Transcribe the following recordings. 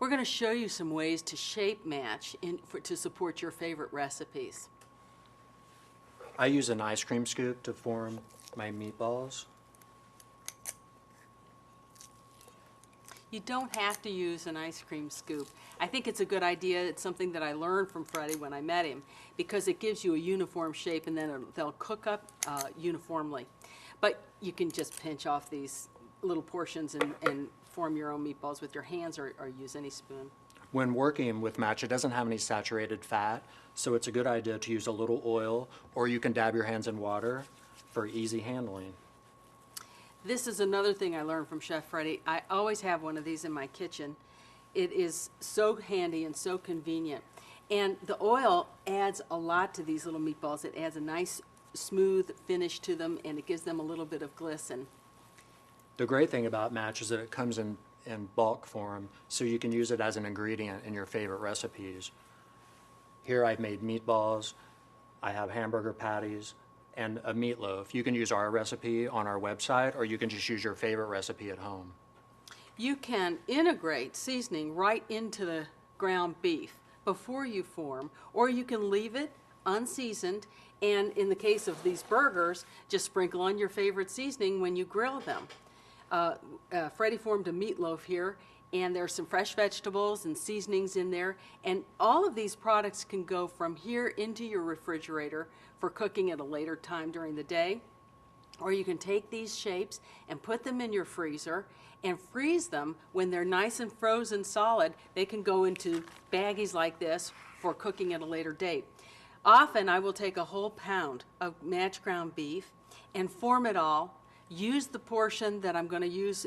We're going to show you some ways to shape match to support your favorite recipes. I use an ice cream scoop to form my meatballs. You don't have to use an ice cream scoop. I think it's a good idea. It's something that I learned from Freddie when I met him, because it gives you a uniform shape and then they'll cook up uniformly. But you can just pinch off these little portions and form your own meatballs with your hands, or use any spoon. When working with match, it doesn't have any saturated fat, so it's a good idea to use a little oil, or you can dab your hands in water for easy handling. This is another thing I learned from Chef Freddie. I always have one of these in my kitchen. It is so handy and so convenient. And the oil adds a lot to these little meatballs. It adds a nice smooth finish to them, and it gives them a little bit of glisten. The great thing about match is that it comes in bulk form, so you can use it as an ingredient in your favorite recipes. Here I've made meatballs, I have hamburger patties, and a meatloaf. You can use our recipe on our website, or you can just use your favorite recipe at home. You can integrate seasoning right into the ground beef before you form, or you can leave it unseasoned, and in the case of these burgers, just sprinkle on your favorite seasoning when you grill them. Freddie formed a meatloaf here, and there's some fresh vegetables and seasonings in there, and all of these products can go from here into your refrigerator for cooking at a later time during the day, or you can take these shapes and put them in your freezer and freeze them. When they're nice and frozen solid, they can go into baggies like this for cooking at a later date. Often I will take a whole pound of match ground beef and form it all, use the portion that I'm going to use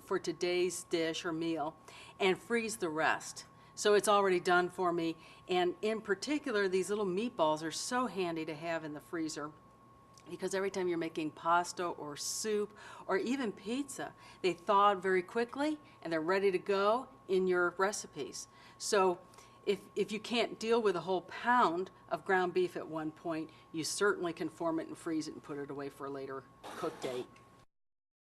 for today's dish or meal, and freeze the rest. So it's already done for me. And in particular, these little meatballs are so handy to have in the freezer, because every time you're making pasta or soup or even pizza, they thaw very quickly and they're ready to go in your recipes. So if you can't deal with a whole pound of ground beef at one point, you certainly can form it and freeze it and put it away for a later cook date.